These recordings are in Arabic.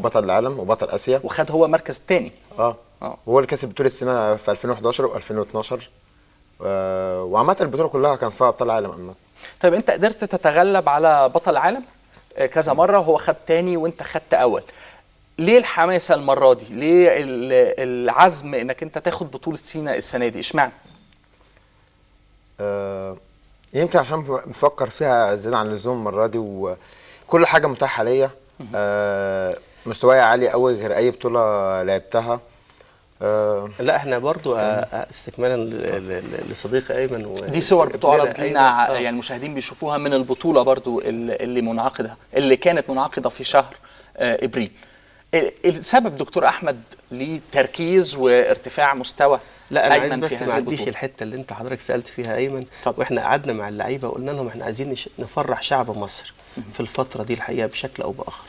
بطل العالم وبطل اسيا، وخد هو مركز تاني. وهو اللي كسب بطوله السنه في 2011 و2012. وعامه البطوله كلها كان فيها ابطال عالم عامه. طيب انت قدرت تتغلب على بطل العالم كذا مره وهو خد تاني وانت خدت اول، ليه الحماسه المره دي؟ ليه العزم انك انت تاخد بطوله سيناء السنه دي؟ اشمعنى؟ يمكن عشان مفكر فيها زيادة عن اللزوم المرة دي، وكل حاجة متاحة ليا. مستواي عالي قوي غير أي بطولة لعبتها. لا احنا برضو استكمالا لصديقي أيمن، دي صور بتعرض لنا يعني المشاهدين بيشوفوها من البطولة برضو اللي منعقدة، اللي كانت منعقدة في شهر إبريل. السبب دكتور أحمد لتركيز وارتفاع مستوى لا انا أيمن عايز بس في ما هذه عنديش البطولة؟ الحته اللي انت حضرتك سالت فيها ايمن. طب. واحنا قعدنا مع اللعيبه وقلنا لهم احنا عايزين نفرح شعب مصر في الفتره دي الحقيقه بشكل او باخر.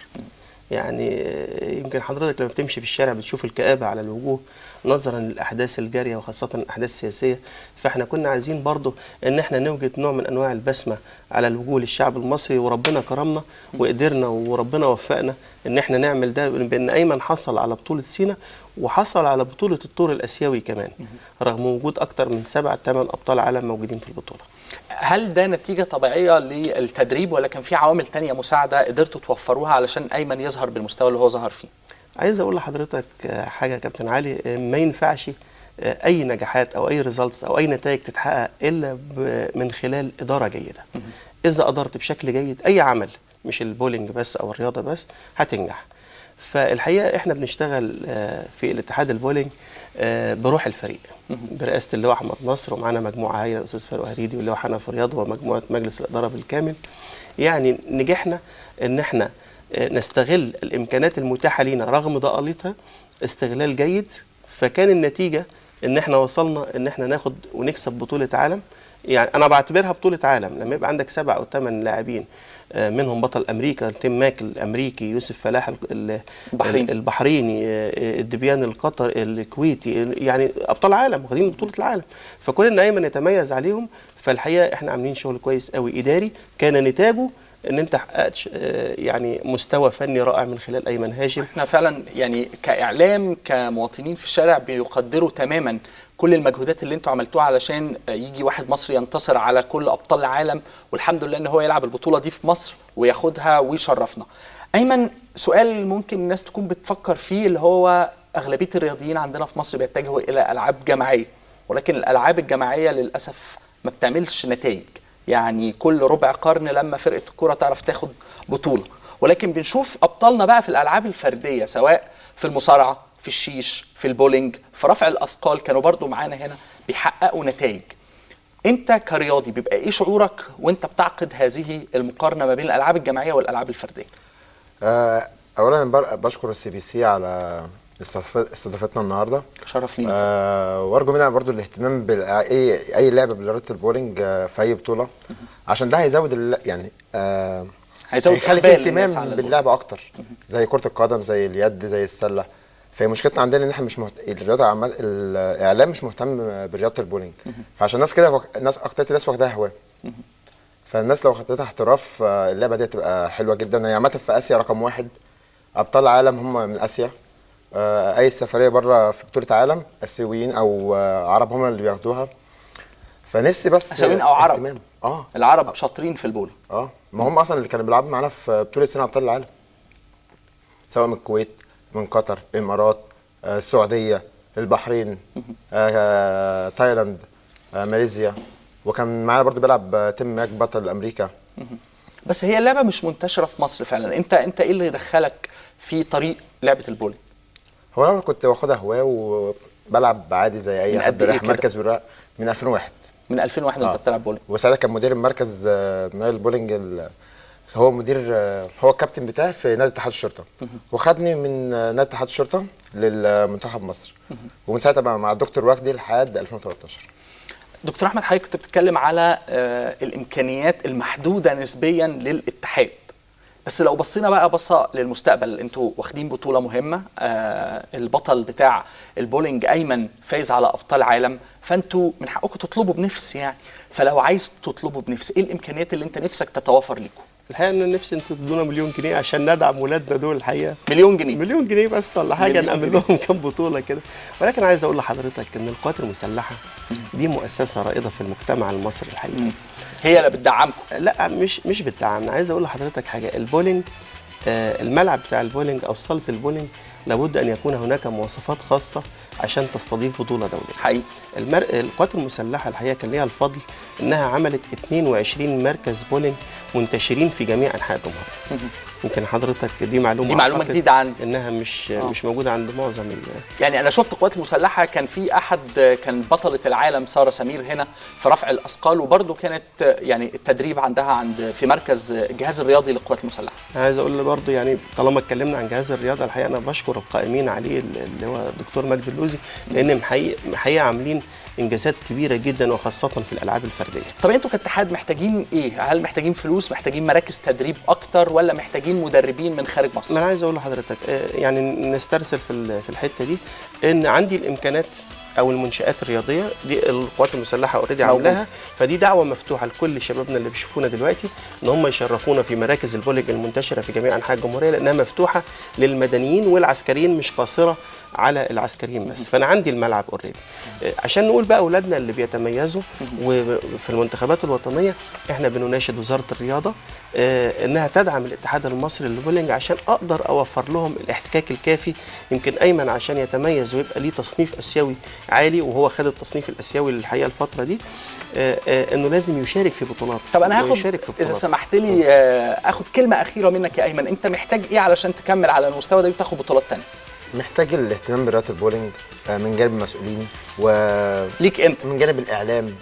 يعني يمكن حضرتك لما بتمشي في الشارع بتشوف الكآبه على الوجوه نظرا للاحداث الجاريه وخاصه الاحداث السياسيه، فاحنا كنا عايزين برضو ان احنا نوجد نوع من انواع البسمه على الوجوه للشعب المصري، وربنا كرمنا وقدرنا وربنا وفقنا ان احنا نعمل ده، بان ايمن حصل على بطوله سيناء وحصل على بطوله الطور الاسيوي كمان، رغم وجود اكتر من 7-8 ابطال عالم موجودين في البطوله. هل ده نتيجة طبيعية للتدريب ولا كان في عوامل تانية مساعدة قدرتوا توفروها علشان أيمن يظهر بالمستوى اللي هو ظهر فيه؟ عايز اقول لحضرتك حاجه يا كابتن علي، ما ينفعش اي نجاحات او اي ريزلتس او اي نتائج تتحقق الا من خلال اداره جيده. اذا ادرت بشكل جيد اي عمل، مش البولينج بس او الرياضه بس، هتنجح. فالحقيقه احنا بنشتغل في الاتحاد البولينج بروح الفريق برئاسه اللواء احمد نصر، ومعانا مجموعه هايله، الاستاذ فاروق هريدي واللواء حنفي رياض ومجموعه مجلس الاداره بالكامل. يعني نجحنا ان احنا نستغل الامكانيات المتاحه لينا رغم ضئالتها استغلال جيد، فكان النتيجه ان احنا وصلنا ان احنا ناخد ونكسب بطوله عالم. يعني انا بعتبرها بطوله عالم لما يبقى عندك 7 أو 8 لاعبين، منهم بطل امريكا تيم ماك الامريكي، يوسف فلاح البحريني، الدبيان القطر الكويتي، يعني ابطال عالم واخدين بطوله العالم، فكون ان ايمن يتميز عليهم، فالحقيقه احنا عاملين شغل كويس قوي اداري كان نتاجه ان انت حققت يعني مستوى فني رائع من خلال ايمن هاشم. احنا فعلا يعني كاعلام كمواطنين في الشارع بيقدروا تماما كل المجهودات اللي انتوا عملتوها علشان يجي واحد مصري ينتصر على كل ابطال العالم، والحمد لله ان هو يلعب البطوله دي في مصر وياخدها ويشرفنا. ايمن، سؤال ممكن الناس تكون بتفكر فيه، اللي هو اغلبيه الرياضيين عندنا في مصر بيتجهوا الى العاب جماعيه، ولكن الالعاب الجماعيه للاسف ما بتعملش نتائج. يعني كل ربع قرن لما فرقه الكره تعرف تاخد بطوله، ولكن بنشوف ابطالنا بقى في الالعاب الفرديه، سواء في المصارعه، في الشيش، في البولينج، في رفع الاثقال، كانوا برضو معانا هنا بيحققوا نتائج. انت كرياضي بيبقى ايه شعورك وانت بتعقد هذه المقارنه ما بين الالعاب الجماعيه والالعاب الفرديه؟ اولا بشكر CBC على استضافتنا النهارده، شرف لينا. وارجو منها برضو الاهتمام باي لعبه برياضه البولينج في اي بطوله، عشان ده هيزود يعني هيخلي فيه اهتمام باللعبه اكتر، زي كره القدم، زي اليد، زي السله. فهي مشكلتنا عندنا ان احنا مش الرياضه الاعلام مش مهتم برياضه البولينج، فعشان الناس كده الناس اكتر الناس واخداها هواه. فالناس لو خدتها احتراف اللعبه دي هتبقى حلوه جدا. هي عامه في اسيا رقم 1، ابطال العالم هم من اسيا. اي سفريه بره في بطوله عالم اسيويين او عرب هم اللي بياخدوها. فنفسي بس اسيويين او عرب اهتمام. العرب شاطرين في البولينج. ما هم اصلا اللي كانوا بيلعبوا معانا في بطوله سنه ابطال العالم، سواء من الكويت، من قطر، الامارات، السعوديه، البحرين، تايلاند، ماليزيا، وكان معانا برضو بيلعب تيم ماك بطل امريكا. بس هي اللعبه مش منتشره في مصر فعلا. انت ايه اللي دخلك في طريق لعبه البولينج؟ هو انا كنت واخدها هواه وبلعب عادي زي اي حد رايح مركز من 2001. من 2001 وانت بتلعب بولينج؟ وساعتها كان مدير المركز نايل بولينج، هو مدير، هو الكابتن بتاعي في نادي اتحاد الشرطه، وخدني من نادي اتحاد الشرطه للمنتخب مصر، ومن ساعتها بقى مع الدكتور وجدي لحد 2013. دكتور احمد، حضرتك كنت بتتكلم على الامكانيات المحدوده نسبيا للاتحاد، بس لو بصينا بقى بصه للمستقبل، انتوا واخدين بطوله مهمه، البطل بتاع البولينج ايمن فايز على ابطال عالم، فانتوا من حقكم تطلبوا بنفس يعني. فلو عايز تطلبوا بنفس، ايه الامكانيات اللي انت نفسك تتوافر لكم؟ الحقيقه ان نفسي انتوا تدونا مليون جنيه عشان ندعم ولادنا دول الحقيقه. مليون جنيه؟ مليون جنيه بس ولا حاجه، نعمل لهم كام بطوله كده. ولكن عايز اقول لحضرتك ان القوات المسلحه دي مؤسسه رائده في المجتمع المصري الحقيقه. هي اللي بتدعمكم؟ لا مش بتدعمنا. عايز اقول لحضرتك حاجه، البولينج الملعب بتاع البولينج او صاله البولينج لابد ان يكون هناك مواصفات خاصه عشان تستضيف بطوله دوليه. حقيقي. القوات المسلحه الحقيقه كان ليها الفضل انها عملت 22 مركز بولينج منتشرين في جميع انحاء الجمهوريه. يمكن حضرتك دي معلومه جديده عندي، انها مش موجوده عند معظم يعني انا شفت القوات المسلحه كان في كان بطله العالم ساره سمير هنا في رفع الاثقال، وبرده كانت يعني التدريب عندها في مركز الجهاز الرياضي للقوات المسلحه. عايز اقول برضه يعني طالما اتكلمنا عن جهاز الرياضه الحقيقه انا بشكر القائمين عليه اللي هو الدكتور مجدي اللوزي، لان حقيقه عاملين انجازات كبيره جدا وخاصه في الالعاب الفرديه. طب انتوا كاتحاد محتاجين ايه؟ هل محتاجين فلوس، محتاجين مراكز تدريب اكتر، ولا محتاجين مدربين من خارج مصر؟ ما انا عايز اقول لحضرتك يعني نسترسل في الحته دي، ان عندي الامكانات او المنشآت الرياضيه دي القوات المسلحه اوريدي عاملاها، فدي دعوه مفتوحه لكل شبابنا اللي بيشوفونا دلوقتي ان هم يشرفونا في مراكز البولينج المنتشره في جميع انحاء الجمهوريه، لانها مفتوحه للمدنيين والعسكريين مش قاصره على العسكريين بس. فانا عندي الملعب اوريدي. عشان نقول بقى اولادنا اللي بيتميزوا وفي المنتخبات الوطنيه، احنا بنناشد وزاره الرياضه انها تدعم الاتحاد المصري للبولينج عشان اقدر اوفر لهم الاحتكاك الكافي. يمكن ايمن عشان يتميز ويبقى ليه تصنيف اسيوي عالي، وهو خد التصنيف الاسيوي الحقيقه الفتره دي، انه لازم يشارك في بطولات. طب انا هاخد اذا سمحت لي اخد كلمه اخيره منك يا ايمن، انت محتاج ايه علشان تكمل على المستوى ده وتاخد بطولات ثانيه؟ محتاج الاهتمام برياضه البولينج من جانب المسؤولين ليك انت من جانب الاعلام.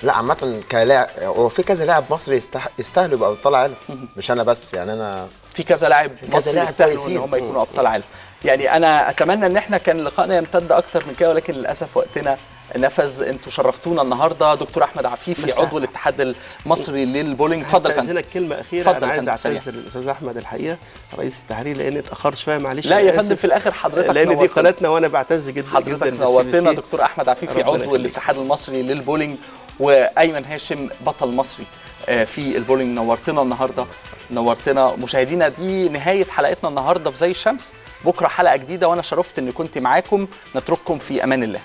لا عامه كلاعب، هو في كذا لاعب مصري يستاهلوا يبقوا ابطال عالم، مش انا بس، يعني انا في كذا لاعب مصري يستاهلوا ان هم يكونوا ابطال عالم. يعني انا اتمنى ان احنا كان لقائنا يمتد اكتر من كده، ولكن للاسف وقتنا نفذ. انتوا شرفتونا النهارده. دكتور احمد عفيفي عضو الاتحاد المصري للبولينج، اتفضل يا فندم. استاذنك كلمه اخيره، انا عايز اعتذر للاستاذ احمد الحقيقه رئيس التحرير لان اتاخرت شويه، معلش. لا يا فندم، في الاخر حضرتك لان دي قناتنا وانا بعتز جدا حضرتك نورتنا. دكتور احمد عفيفي عضو الاتحاد المصري للبولينج، وايمن هاشم بطل مصري في البولينج، نورتنا النهارده، نورتنا. مشاهدينا دي نهايه حلقتنا النهارده في زي الشمس. بكره حلقه جديده، وانا شرفت اني كنت معاكم. نترككم في امان الله.